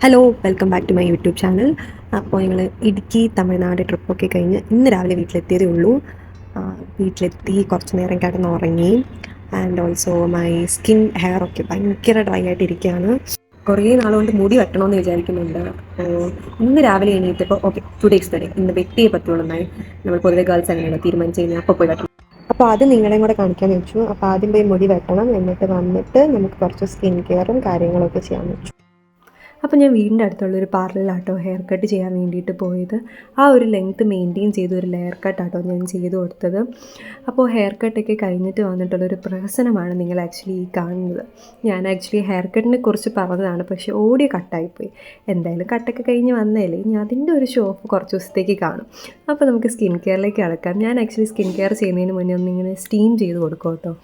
Hello, welcome back to my YouTube channel. അപ്പോൾ ഞങ്ങൾ ഇടുക്കി തമിഴ്നാട് ട്രിപ്പൊക്കെ കഴിഞ്ഞ് ഇന്ന് രാവിലെ വീട്ടിലെത്തിയതേ ഉള്ളൂ. വീട്ടിലെത്തി കുറച്ച് നേരം കിടന്നുറങ്ങി. And also my skin hair ഒക്കെ ഭയങ്കര ഡ്രൈ ആയിട്ടിരിക്കുകയാണ്. കുറേ നാളുകൊണ്ട് മുടി വെട്ടണമെന്ന് വിചാരിക്കുന്നുണ്ട്. അപ്പോൾ ഇന്ന് രാവിലെ എണീറ്റപ്പോൾ ഓക്കെ 2 days വരെ ഇന്ന് വെട്ടിയേ പറ്റുള്ളൂ. നമ്മൾ പൊതുവെ ഗേൾസ് അങ്ങനെയാണ് തീരുമാനിച്ച് കഴിഞ്ഞാൽ അപ്പോൾ പോയി വെട്ടണം. അപ്പോൾ അത് നിങ്ങളെയും കൂടെ കാണിക്കാൻ വെച്ചു. അപ്പോൾ ആദ്യം പോയി മുടി വെട്ടണം, എന്നിട്ട് വന്നിട്ട് നമുക്ക് കുറച്ച് സ്കിൻ കെയറും കാര്യങ്ങളൊക്കെ ചെയ്യാൻ വെച്ചു. അപ്പോൾ ഞാൻ വീടിൻ്റെ അടുത്തുള്ളൊരു പാർലറിലാട്ടോ ഹെയർ കട്ട് ചെയ്യാൻ വേണ്ടിയിട്ട് പോയത്. ആ ഒരു ലെങ്ത്ത് മെയിൻറ്റെയിൻ ചെയ്ത ഒരു ലെയർ കട്ടാട്ടോ ഞാൻ ചെയ്ത് കൊടുത്തത്. അപ്പോൾ ഹെയർ കട്ടൊക്കെ കഴിഞ്ഞിട്ട് വന്നിട്ടുള്ളൊരു പ്രഹസനമാണ് നിങ്ങൾ ആക്ച്വലി ഈ കാണുന്നത്. ഞാൻ ആക്ച്വലി ഹെയർ കട്ടിനെ കുറിച്ച് പറഞ്ഞതാണ്, പക്ഷേ ഓഡിയോ കട്ടായിപ്പോയി. എന്തായാലും കട്ടൊക്കെ കഴിഞ്ഞ് വന്നതല്ലേ, ഇനി അതിൻ്റെ ഒരു ഷോ ഓഫ് കുറച്ച് ദിവസത്തേക്ക് കാണും. അപ്പോൾ നമുക്ക് സ്കിൻ കെയറിലേക്ക് കിടക്കാം. ഞാൻ ആക്ച്വലി സ്കിൻ കെയർ ചെയ്യുന്നതിന് മുന്നേ ഒന്നിങ്ങനെ സ്റ്റീം ചെയ്ത് കൊടുക്കും കേട്ടോ.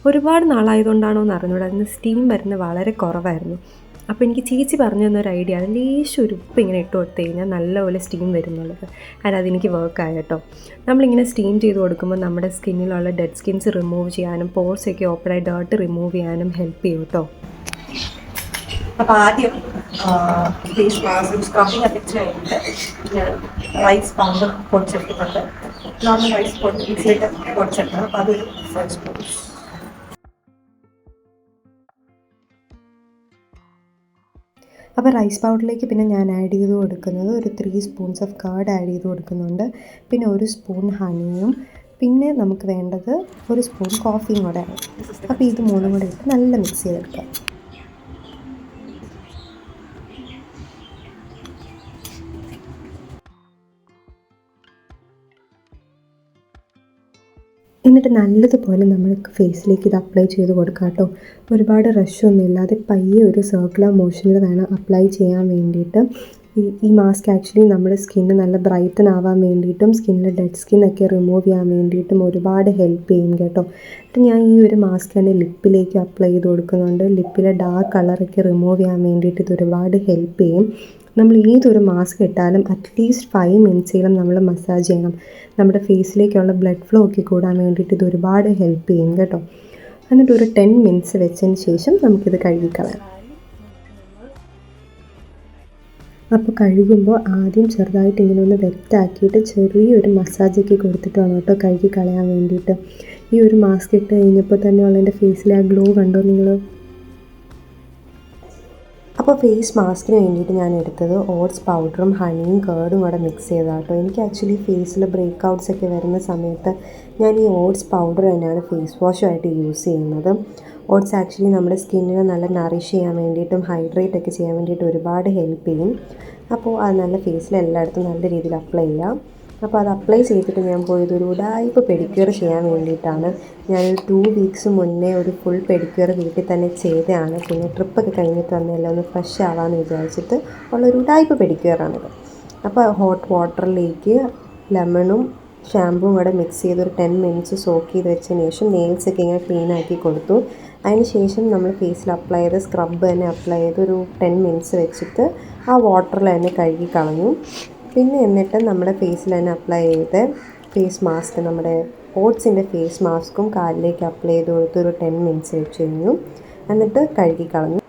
ഒരുപാട് നാളായതുകൊണ്ടാണോ എന്ന് അറിഞ്ഞൂടാ, അതിന് സ്റ്റീം വരുന്നത് വളരെ കുറവായിരുന്നു. അപ്പോൾ എനിക്ക് ചേച്ചി പറഞ്ഞു തന്നൊരു ഐഡിയ ആണ്, ലേശം ഒരു ഉപ്പ് ഇങ്ങനെ ഇട്ട് കൊടുത്തു കഴിഞ്ഞാൽ നല്ലപോലെ സ്റ്റീം വരുന്നുള്ളത്. ആൻഡ് അതെനിക്ക് വർക്കായി കേട്ടോ. നമ്മളിങ്ങനെ സ്റ്റീം ചെയ്ത് കൊടുക്കുമ്പോൾ നമ്മുടെ സ്കിന്നിലുള്ള ഡെഡ് സ്കിൻസ് റിമൂവ് ചെയ്യാനും പോർസൊക്കെ ഓപ്പണായി ഡേർട്ട് റിമൂവ് ചെയ്യാനും ഹെൽപ്പ് ചെയ്യും കേട്ടോ. അപ്പോൾ ആദ്യം ഫേസ് മാസ്കും സ്ക്രബിങ് എഫക്റ്റ് വേണ്ടിയിട്ട് ഞാൻ റൈസ് പൗഡർ പൊടിച്ചെടുത്തിട്ടുണ്ട്. നോർമൽ റൈസ് മിക്സിയിട്ട് പൊടിച്ചെടുക്കണം. അപ്പോൾ അതൊരു 5 സ്പൂൺസ്. അപ്പോൾ റൈസ് പൗഡറിലേക്ക് പിന്നെ ഞാൻ ആഡ് ചെയ്ത് കൊടുക്കുന്നത് ഒരു 3 സ്പൂൺസ് ഓഫ് കർഡ് ആഡ് ചെയ്ത് കൊടുക്കുന്നുണ്ട്. പിന്നെ 1 സ്പൂൺ ഹണിയും, പിന്നെ നമുക്ക് വേണ്ടത് 1 സ്പൂൺ കോഫിയും കൂടെ ആണ്. അപ്പോൾ ഇത് മൂന്നും കൂടെ ഇട്ട് നല്ല മിക്സ് ചെയ്തെടുക്കാം. എന്നിട്ട് നല്ലതുപോലെ നമ്മൾക്ക് ഫേസിലേക്ക് ഇത് അപ്ലൈ ചെയ്ത് കൊടുക്കാം കേട്ടോ. ഒരുപാട് റഷൊന്നും ഇല്ലാതെ പയ്യെ ഒരു സർക്കുലർ മോഷനിൽ വേണം അപ്ലൈ ചെയ്യാൻ വേണ്ടിയിട്ട്. ഈ മാസ്ക് ആക്ച്വലി നമ്മുടെ സ്കിന്ന് നല്ല ബ്രൈറ്റൻ ആവാൻ വേണ്ടിയിട്ടും സ്കിന്നിലെ ഡെഡ് സ്കിന്നൊക്കെ റിമൂവ് ചെയ്യാൻ വേണ്ടിയിട്ടും ഒരുപാട് ഹെൽപ്പ് ചെയ്യും കേട്ടോ. എന്നിട്ട് ഞാൻ ഈ ഒരു മാസ്ക് തന്നെ ലിപ്പിലേക്ക് അപ്ലൈ ചെയ്ത് കൊടുക്കുന്നുണ്ട്. ലിപ്പിലെ ഡാർക്ക് കളറൊക്കെ റിമൂവ് ചെയ്യാൻ വേണ്ടിയിട്ട് ഇത് ഒരുപാട് ഹെൽപ്പ് ചെയ്യും. നമ്മൾ ഏതൊരു മാസ്ക് ഇട്ടാലും അറ്റ്ലീസ്റ്റ് 5 മിനിറ്റ്സെങ്കിലും നമ്മൾ മസാജ് ചെയ്യണം. നമ്മുടെ ഫേസിലേക്കുള്ള ബ്ലഡ് ഫ്ലോ ഒക്കെ കൂടാൻ വേണ്ടിയിട്ട് ഇത് ഒരുപാട് ഹെൽപ്പ് ചെയ്യും കേട്ടോ. എന്നിട്ട് ഒരു 10 മിനിറ്റ്സ് വെച്ചതിന് ശേഷം നമുക്കിത് കഴുകിക്കളയാം. അപ്പോൾ കഴുകുമ്പോൾ ആദ്യം ചെറുതായിട്ട് ഇങ്ങനെ ഒന്ന് വെറ്റാക്കിയിട്ട് ചെറിയൊരു മസാജൊക്കെ കൊടുത്തിട്ട് വേണം കേട്ടോ കഴുകി കളയാൻ വേണ്ടിയിട്ട്. ഈ ഒരു മാസ്ക് ഇട്ട് കഴിഞ്ഞപ്പോൾ തന്നെയുള്ള എൻ്റെ ഫേസിലെ ആ ഗ്ലോ കണ്ടോ നിങ്ങൾ? അപ്പോൾ ഫേസ് മാസ്കിന് വേണ്ടിയിട്ട് ഞാൻ എടുത്തത് ഓട്സ് പൗഡറും ഹണിയും കേർഡും കൂടെ മിക്സ് ചെയ്തതാട്ടോ. എനിക്ക് ആക്ച്വലി ഫേസിൽ ബ്രേക്ക് ഔട്ട്സ് ഒക്കെ വരുന്ന സമയത്ത് ഞാൻ ഈ ഓട്സ് പൗഡർ തന്നെയാണ് ഫേസ് വാഷുമായിട്ട് യൂസ് ചെയ്യുന്നത്. ഓട്സ് ആക്ച്വലി നമ്മുടെ സ്കിന്നിനെ നല്ല നറിഷ് ചെയ്യാൻ വേണ്ടിയിട്ടും ഹൈഡ്രേറ്റ് ഒക്കെ ചെയ്യാൻ വേണ്ടിയിട്ട് ഒരുപാട് ഹെൽപ്പ് ചെയ്യും. അപ്പോൾ അത് നല്ല ഫേസിൽ എല്ലായിടത്തും നല്ല രീതിയിൽ അപ്ലൈ ചെയ്യാം. അപ്പോൾ അത് അപ്ലൈ ചെയ്തിട്ട് ഞാൻ പോയത് ഒരു ഉഡായിപ്പ് പെഡിക്യൂർ ചെയ്യാൻ വേണ്ടിയിട്ടാണ്. ഞാനൊരു 2 വീക്സ് മുന്നേ ഒരു ഫുൾ പെഡിക്യൂർ വീട്ടിൽ തന്നെ ചെയ്തതാണ്. പിന്നെ ട്രിപ്പൊക്കെ കഴിഞ്ഞിട്ട് വന്നെല്ലാം ഒന്ന് ഫ്രഷ് ആവാമെന്ന് വിചാരിച്ചിട്ട് ഉള്ളൊരു ഉഡായിപ്പ് പെഡിക്യൂറാണിത്. അപ്പോൾ ഹോട്ട് വാട്ടറിലേക്ക് ലെമണും ഷാമ്പുവും കൂടെ മിക്സ് ചെയ്ത് ഒരു 10 മിനിറ്റ്സ് സോക്ക് ചെയ്ത് വെച്ചതിന് ശേഷം നെയിൽസൊക്കെ ഇങ്ങനെ ക്ലീൻ ആക്കി കൊടുത്തു. അതിന് ശേഷം നമ്മൾ ഫേസിൽ അപ്ലൈ ചെയ്ത് സ്ക്രബ് തന്നെ അപ്ലൈ ചെയ്ത് ഒരു 10 മിനിറ്റ്സ് വെച്ചിട്ട് ആ വാട്ടറിൽ തന്നെ കഴുകി കളഞ്ഞു. പിന്നെ എന്നിട്ട് നമ്മുടെ ഫേസിൽ തന്നെ അപ്ലൈ ചെയ്ത് ഫേസ് മാസ്ക്, നമ്മുടെ ഓട്സിൻ്റെ ഫേസ് മാസ്കും കാലിലേക്ക് അപ്ലൈ ചെയ്ത് കൊടുത്ത് ഒരു 10 മിനിറ്റ്സ് വെച്ച് കഴിഞ്ഞു. എന്നിട്ട് കഴുകി കളഞ്ഞു.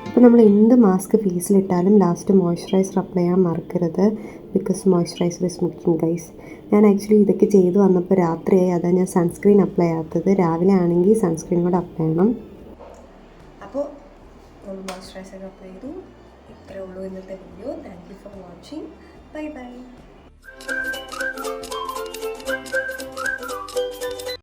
അപ്പോൾ നമ്മൾ എന്ത് മാസ്ക് ഫേസിലിട്ടാലും ലാസ്റ്റ് മോയ്സ്ചറൈസർ അപ്ലൈ ചെയ്യാൻ മറക്കരുത്. Because moisturiser is smoking guys. ഞാൻ ആക്ച്വലി ഇതൊക്കെ ചെയ്ത് വന്നപ്പോൾ രാത്രിയായി, അതാണ് ഞാൻ സൺസ്ക്രീൻ അപ്ലൈ ചെയ്യാത്തത്. രാവിലെ ആണെങ്കിൽ സൺസ്ക്രീൻ കൂടെ അപ്ലൈ ചെയ്യണം. അപ്പോൾ നമ്മൾ മോയ്സ്ചറൈസർ അപ്ലൈ ചെയ്തു. ഇത്രയേ ഉള്ളൂ ഇന്നത്തെ video. Thank you for watching. Bye bye.